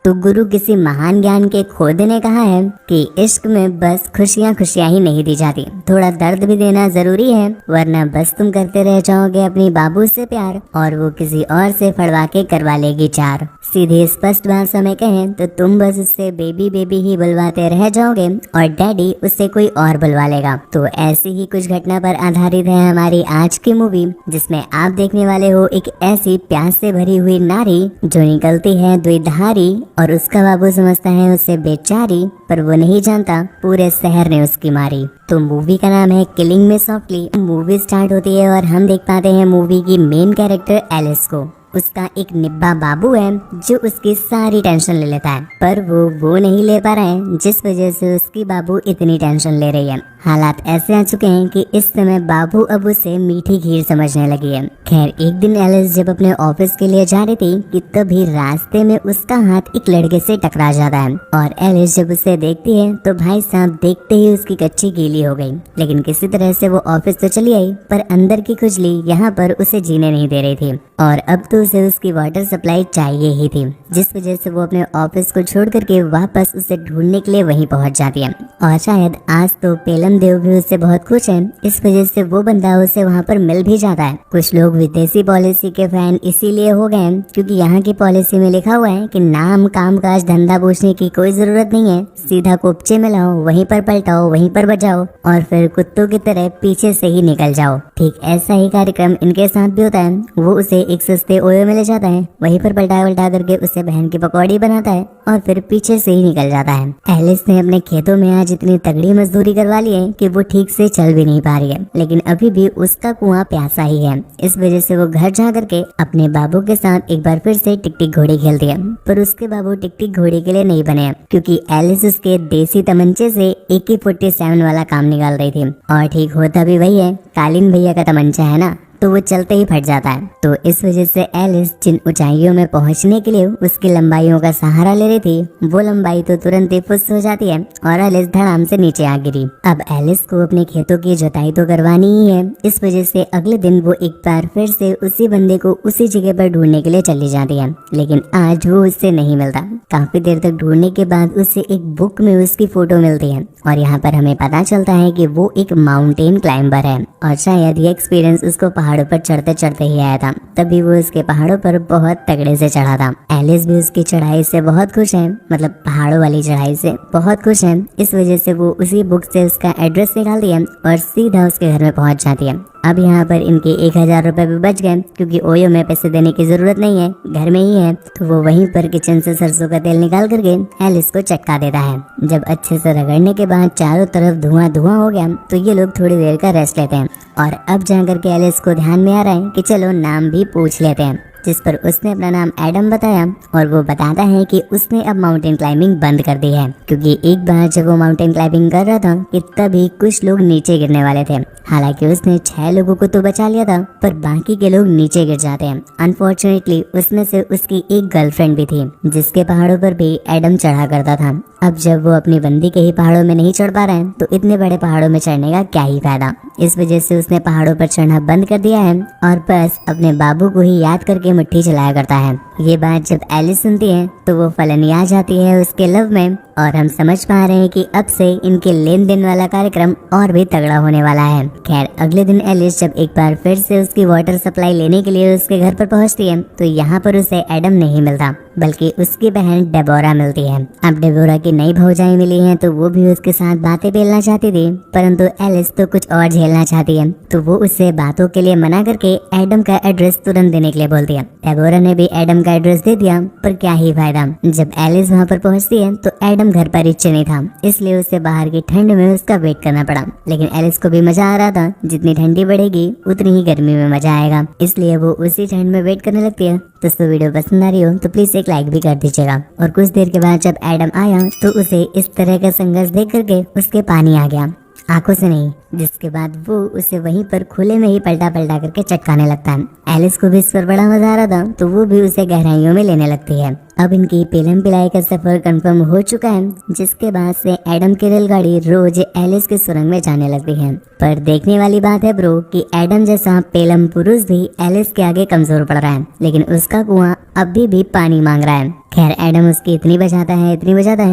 तो गुरु किसी महान ज्ञान के खोदे ने कहा है कि इश्क में बस खुशियाँ खुशियाँ ही नहीं दी जाती, थोड़ा दर्द भी देना जरूरी है, वरना बस तुम करते रह जाओगे अपनी बाबू से प्यार और वो किसी और से फड़वा के करवा लेगी चार। सीधे स्पष्ट भाषा में कहें तो तुम बस उससे बेबी बेबी ही बुलवाते रह जाओगे और डैडी उससे कोई और बुलवा लेगा। तो ऐसी ही कुछ घटना पर आधारित है हमारी आज की मूवी, जिसमें आप देखने वाले हो एक ऐसी प्यास से भरी हुई नारी जो निकलती है द्विधारी और उसका बाबू समझता है उसे बेचारी, पर वो नहीं जानता पूरे शहर ने उसकी मारी। तो मूवी का नाम है किलिंग मी सॉफ्टली। मूवी स्टार्ट होती है और हम देख पाते हैं मूवी की मेन कैरेक्टर एलिस को। उसका एक निब्बा बाबू है जो उसकी सारी टेंशन ले लेता है, पर वो नहीं ले पा रहा है, जिस वजह से उसकी बाबू इतनी टेंशन ले रही है। हालात ऐसे आ चुके हैं कि इस समय बाबू अब उसे मीठी खीर समझने लगी है। खैर एक दिन एलिस जब अपने ऑफिस के लिए जा रही थी कि तभी रास्ते में उसका हाथ एक लड़के से टकरा जाता है और एलिस जब उसे देखती है तो भाई साहब देखते ही उसकी कच्ची गीली हो गई। लेकिन किसी तरह से वो ऑफिस तो चली आई, पर अंदर की खुजली यहाँ पर उसे जीने नहीं दे रही थी और अब तो उसे उसकी वाटर सप्लाई चाहिए ही थी, जिस वजह से वो अपने ऑफिस को छोड़ करके वापस उसे ढूंढने के लिए वहीं पहुंच जाती है। और शायद आज तो पेलम देव भी उससे बहुत खुश है, इस वजह से वो बंदा उसे वहाँ पर मिल भी जाता है। कुछ लोग विदेशी पॉलिसी के फैन इसीलिए हो गए हैं क्योंकि यहाँ की पॉलिसी में लिखा हुआ है कि नाम काम काज धंधा पूछने की कोई जरूरत नहीं है, सीधा कोपचे में लाओ, वहीं पर पलटाओ, वहीं पर बजाओ और फिर कुत्तों की तरह पीछे से ही निकल जाओ। ठीक ऐसा ही कार्यक्रम इनके साथ भी होता है। वो उसे एक सस्ते ओयो में ले जाता है, वहीं पर पलटा उल्टा करके उसे बहन की पकौड़ी बनाता है और फिर पीछे से ही निकल जाता है। एलिस ने अपने खेतों में आज इतनी तगड़ी मजदूरी करवा ली है कि वो ठीक से चल भी नहीं पा रही है, लेकिन अभी भी उसका कुआं प्यासा ही है। इस वजह से वो घर जा करके अपने बाबू के साथ एक बार फिर से टिक टिक घोड़ी खेलती है, पर उसके बाबू टिक टिक घोड़ी के लिए नहीं बने क्योंकि एलिस उसके देसी तमंचे से AK-47 वाला काम निकाल रही थी और ठीक होता भी वही है, कालीन भैया का तमंचा है ना, तो वो चलते ही फट जाता है। तो इस वजह से एलिस जिन ऊंचाइयों में पहुंचने के लिए उसकी लंबाइयों का सहारा ले रही थी, वो लंबाई तो तुरंत ही फुस हो जाती है और एलिस धड़ाम से नीचे आ गिरी। अब एलिस को अपने खेतों की जुताई तो करवानी ही है, इस वजह से अगले दिन वो एक बार फिर से उसी बंदे को उसी जगह पर ढूंढने के लिए चली जाती है, लेकिन आज वो उससे नहीं मिलता। काफी देर तक ढूंढने के बाद उसे एक बुक में उसकी फोटो मिलती है और यहाँ पर हमें पता चलता है कि वो एक माउंटेन क्लाइंबर है और शायद ये एक्सपीरियंस उसको पहाड़ों पर चढ़ते चढ़ते ही आया था, तभी वो उसके पहाड़ों पर बहुत तगड़े से चढ़ा था। एलिस भी उसकी चढ़ाई से बहुत खुश है, मतलब पहाड़ों वाली चढ़ाई से बहुत खुश है। इस वजह से वो उसी बुक से उसका एड्रेस निकालती है और सीधा उसके घर में पहुंच जाती है। अब यहाँ पर इनके 1000 रुपए भी बच गए क्योंकि ओयो में पैसे देने की जरूरत नहीं है, घर में ही है। तो वो वहीं पर किचन से सरसों का तेल निकाल करके एलिस को चटका देता है। जब अच्छे से रगड़ने के बाद चारों तरफ धुआं धुआं हो गया तो ये लोग थोड़ी देर का रेस्ट लेते हैं और अब जाकर के एलिस को ध्यान में आ रहा है कि चलो नाम भी पूछ लेते हैं, जिस पर उसने अपना नाम एडम बताया और वो बताता है कि उसने अब माउंटेन क्लाइंबिंग बंद कर दी है क्योंकि एक बार जब वो माउंटेन क्लाइंबिंग कर रहा था कि तभी कुछ लोग नीचे गिरने वाले थे। हालांकि उसने 6 लोगों को तो बचा लिया था, पर बाकी के लोग नीचे गिर जाते हैं। अनफॉर्चुनेटली उसमें से उसकी एक गर्लफ्रेंड भी थी जिसके पहाड़ों पर भी एडम चढ़ा करता था। अब जब वो अपनी बंदी के ही पहाड़ों में नहीं चढ़ पा रहा है तो इतने बड़े पहाड़ों में चढ़ने का क्या ही फायदा। इस वजह से उसने पहाड़ों पर चढ़ना बंद कर दिया है और बस अपने बाबू को ही याद करके मुट्ठी चलाया करता है। ये बात जब एलिस सुनती है तो वो फलनी आ जाती है उसके लव में और हम समझ पा रहे हैं कि अब से इनके लेन देन वाला कार्यक्रम और भी तगड़ा होने वाला है। खैर अगले दिन एलिस जब एक बार फिर से उसकी वाटर सप्लाई लेने के लिए उसके घर पर पहुंचती है तो यहाँ पर उसे एडम नहीं मिलता बल्कि उसकी बहन डेबोरा मिलती है। अब डेबोरा की नई भौजाई मिली है तो वो भी उसके साथ बातें पेलना चाहती थी, परंतु एलिस तो कुछ और झेलना चाहती है, तो वो उससे बातों के लिए मना करके एडम का एड्रेस तुरंत देने के लिए बोलती है। डेबोरा ने भी एडम का एड्रेस दे दिया, पर क्या ही फायदा। जब एलिस वहाँ पर पहुँचती है तो एडम घर पर इच्छे नहीं था, इसलिए उसे बाहर की ठंड में उसका वेट करना पड़ा। लेकिन एलिस को भी मजा आ रहा था, जितनी ठंडी बढ़ेगी उतनी ही गर्मी में मजा आएगा, इसलिए वो उसी ठंड में वेट करने लगती है। दोस्तों वीडियो पसंद आ रही हो तो प्लीज एक लाइक भी कर दीजिएगा। और कुछ देर के बाद जब एडम आया तो उसे इस तरह का संघर्ष देख करके उसके पानी आ गया, आंखों से नहीं जिसके बाद वो उसे वहीं पर खुले में ही पलटा पलटा करके चटकाने लगता है। एलिस को भी इस पर बड़ा मजा आ रहा था, तो वो भी उसे गहराइयों में लेने लगती है। अब इनकी पेलम पिलाई का सफर कंफर्म हो चुका है, जिसके बाद से एडम की रेलगाड़ी रोज एलिस के सुरंग में जाने लगती है। पर देखने वाली बात है ब्रो कि एडम जैसा पेलम पुरुष भी एलिस के आगे कमजोर पड़ रहा है, लेकिन उसका कुआं अभी भी पानी मांग रहा है। खैर एडम उसकी इतनी बचाता है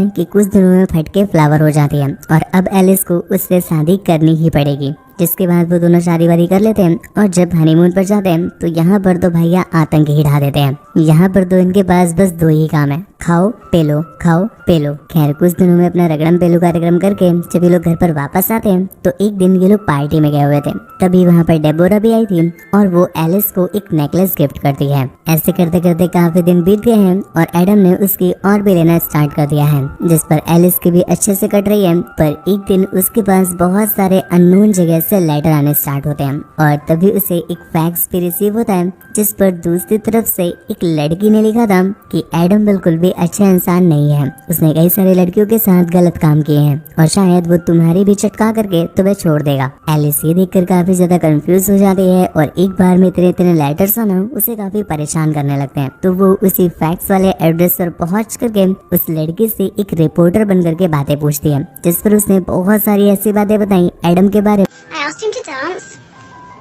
कि कुछ दिनों में फट के फ्लावर हो जाती है और अब एलिस को उससे शादी करनी ही पड़ेगी। जिसके बाद वो दोनों शादी वादी कर लेते हैं और जब हनीमून पर जाते हैं तो यहाँ पर तो भैया आतंक ही ढा देते हैं। यहाँ पर तो इनके पास बस दो ही काम है, खाओ पेलो, खाओ पेलो। खैर कुछ दिनों में अपना रगड़म पेलो कार्यक्रम करके जब ये लोग घर पर वापस आते हैं तो एक दिन ये लोग पार्टी में गए हुए थे। तभी वहाँ पर डेबोरा भी आई थी और वो एलिस को एक नेकलेस गिफ्ट करती है। ऐसे करते करते काफी दिन बीत गए हैं और एडम ने उसकी और भी लेना स्टार्ट कर दिया है, जिस पर एलिस की भी अच्छे से कट रही है। पर एक दिन उसके पास बहुत सारे अननोन जगह से लेटर आने स्टार्ट होते हैं और तभी उसे एक फैक्स भी रिसीव होता है, जिस पर दूसरी तरफ से एक लड़की ने लिखा था कि एडम बिल्कुल भी अच्छा इंसान नहीं है, उसने कई सारी लड़कियों के साथ गलत काम किए हैं और शायद वो तुम्हारी भी चटका करके तुम्हें छोड़ देगा। एलिस ये देखकर काफी ज्यादा कंफ्यूज हो जाती है और एक बार में इतने इतने लेटर्स आना उसे काफी परेशान करने लगते हैं। तो वो उसी फैक्स वाले एड्रेस पर पहुंच करके उस लड़की से एक रिपोर्टर बन करके बातें पूछती है, जिस पर उसने बहुत सारी ऐसी बातें बताई एडम के बारे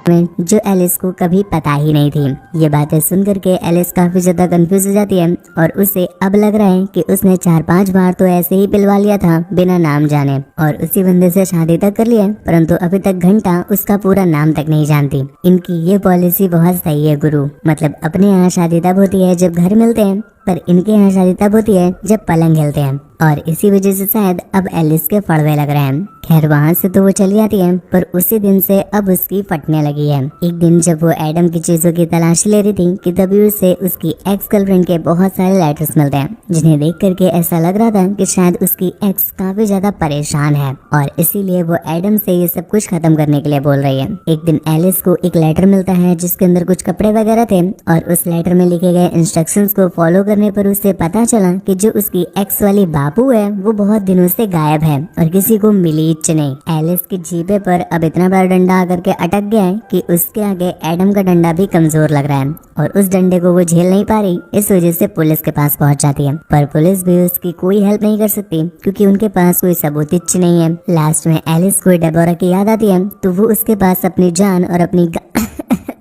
में जो एलिस को कभी पता ही नहीं थी। ये बातें सुन करके एलिस काफी ज्यादा कंफ्यूज हो जाती है और उसे अब लग रहा है कि उसने 4-5 बार तो ऐसे ही पिलवा लिया था बिना नाम जाने और उसी बंदे से शादी तक कर लिया, परंतु अभी तक घंटा उसका पूरा नाम तक नहीं जानती। इनकी ये पॉलिसी बहुत सही है गुरु, मतलब अपने यहाँ शादी तब होती है जब घर मिलते हैं, पर इनके यहाँ शादी तब होती है जब पलंग हिलते हैं और इसी वजह से शायद अब एलिस के फड़वे लग रहे हैं। खैर वहाँ से तो वो चली जाती है, पर उसी दिन से अब उसकी फटने लगी है। एक दिन जब वो एडम की चीजों की तलाशी ले रही थी कि तभी उसे उसकी एक्स गर्लफ्रेंड के बहुत सारे लेटर्स मिलते हैं, जिन्हें देख करके ऐसा लग रहा था कि शायद उसकी एक्स काफी ज्यादा परेशान है और इसीलिए वो एडम से ये सब कुछ खत्म करने के लिए बोल रही है। एक दिन एलिस को एक लेटर मिलता है जिसके अंदर कुछ कपड़े वगैरह थे और उस लेटर में लिखे गए इंस्ट्रक्शंस को फॉलो करने पर उसे पता चला कि जो उसकी एक्स वाली बाबू है वो बहुत दिनों से गायब है और किसी को मिली नहीं। एलिस की जीभे पर अब इतना बड़ा डंडा आकर के अटक गया है कि उसके आगे एडम का डंडा भी कमजोर लग रहा है और उस डंडे को वो झेल नहीं पा रही। इस वजह से पुलिस के पास पहुंच जाती है, पर पुलिस भी उसकी कोई हेल्प नहीं कर सकती क्योंकि उनके पास कोई सबूत नहीं है। लास्ट में एलिस को डेबोरा की याद आती है तो वो उसके पास अपनी जान और अपनी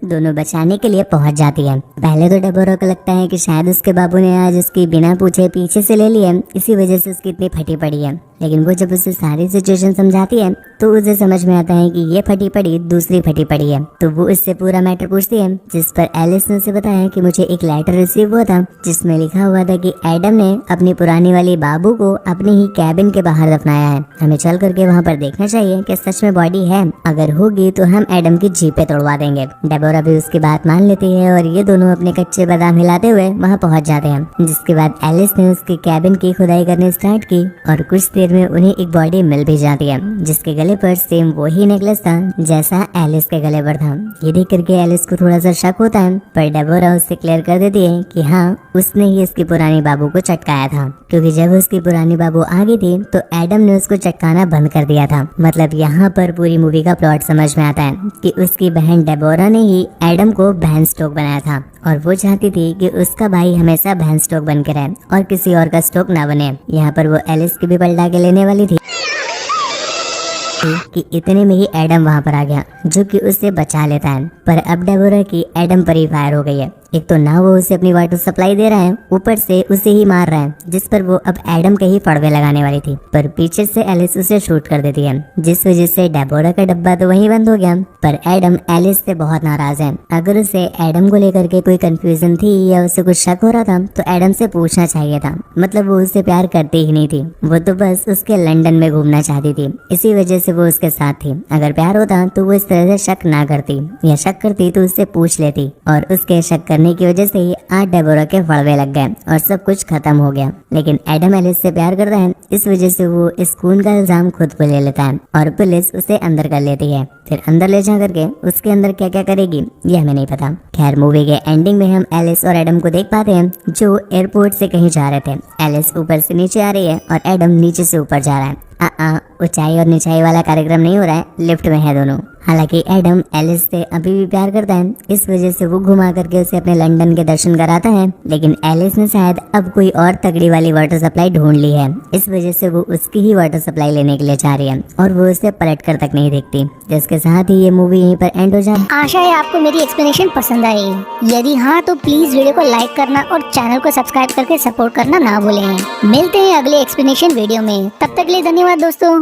दोनों बचाने के लिए पहुंच जाती है। पहले तो डेबोरा को लगता है कि शायद उसके बाबू ने आज उसकी बिना पूछे पीछे से ले ली है, इसी वजह से उसकी इतनी फटी पड़ी है। लेकिन वो जब उसे सारी सिचुएशन समझाती है तो उसे समझ में आता है कि ये फटी पड़ी दूसरी फटी पड़ी है। तो वो उससे पूरा मैटर पूछती है, जिस पर एलिस ने उसे बताया कि मुझे एक लेटर रिसीव हुआ था जिसमें लिखा हुआ था कि एडम ने अपनी पुरानी वाली बाबू को अपने ही कैबिन के बाहर दफनाया है, हमें चल करके वहाँ पर देखना चाहिए कि सच में बॉडी है, अगर होगी तो हम एडम की जीपें तोड़वा देंगे। डेबोरा भी उसकी बात मान लेती है और ये दोनों अपने कच्चे बादाम हिलाते हुए वहाँ पहुँच जाते हैं। जिसके बाद एलिस ने उसके कैबिन की खुदाई करने स्टार्ट की और कुछ देर में उन्हें एक बॉडी मिल भी जाती है जिसके गले पर सेम वही नेकलेस था जैसा एलिस के गले पर था। ये देख करके एलिस को थोड़ा सा शक होता है, पर डेबोरा उससे क्लियर कर देती है कि हाँ उसने ही इसकी पुरानी बाबू को चटकाया था, क्योंकि जब उसकी पुरानी बाबू आ गई थी तो एडम ने उसको चटकाना बंद कर दिया था। मतलब यहाँ पर पूरी मूवी का प्लॉट समझ में आता है कि उसकी बहन डेबोरा ने ही एडम को बहन स्टोक बनाया था और वो चाहती थी कि उसका भाई हमेशा बहन स्टोक बन के रहे और किसी और का स्टोक ना बने। यहाँ पर वो एलिस की भी पलटा के लेने वाली थी कि इतने में ही एडम वहाँ पर आ गया जो कि उससे बचा लेता है। पर अब डेबोरा की एडम पर ही फायर हो गई है। एक तो ना वो उसे अपनी वाटर सप्लाई दे रहा है, ऊपर से उसे ही मार रहा है, जिस पर वो अब एडम के ही फड़वे लगाने वाली थी, पर पीछे से एलिस उसे शूट कर देती है, जिस वजह से डेबोरा का डब्बा तो वहीं बंद हो गया। पर एडम एलिस से बहुत नाराज है। अगर उसे एडम को लेकर के कोई कंफ्यूजन थी या उसे कुछ शक हो रहा था तो एडम से पूछना चाहिए था। मतलब वो उससे प्यार करती ही नहीं थी, वो तो बस उसके लंदन में घूमना चाहती थी, इसी वजह से वो उसके साथ थी। अगर प्यार होता तो वो इस तरह से शक ना करती, या शक करती तो उससे पूछ लेती, और उसके शक करने की वजह से ही आज डेबोरा के फड़वे लग गए और सब कुछ खत्म हो गया। लेकिन एडम एलिस से प्यार करता है, इस वजह से वो इस खून का इल्जाम खुद पे ले लेता है और पुलिस उसे अंदर कर लेती है। फिर अंदर ले जा करके उसके अंदर क्या क्या करेगी ये हमें नहीं पता। खैर मूवी के एंडिंग में हम एलिस और एडम को देख पाते हैं जो एयरपोर्ट से कहीं जा रहे थे। एलिस ऊपर से नीचे आ रही है और एडम नीचे से ऊपर जा रहा है। ऊंचाई और निचाई वाला कार्यक्रम नहीं हो रहा है, लिफ्ट में है दोनों। हालांकि एडम एलिस से अभी भी प्यार करता है, इस वजह से वो घुमा करके उसे अपने लंदन के दर्शन कराता है, लेकिन एलिस ने शायद अब कोई और तगड़ी वाली वाटर सप्लाई ढूंढ ली है, इस वजह से वो उसकी ही वाटर सप्लाई लेने के लिए जा रही है और वो उसे पलट कर तक नहीं देखती। जिसके साथ ही ये मूवी यहीं पर एंड हो जाए। आशा है आपको मेरी एक्सप्लेनेशन पसंद आई। यदि हाँ तो प्लीज वीडियो को लाइक करना और चैनल को सब्सक्राइब करके सपोर्ट करना ना भूलें। मिलते हैं अगले एक्सप्लेनेशन वीडियो में, तब तक के लिए धन्यवाद दोस्तों।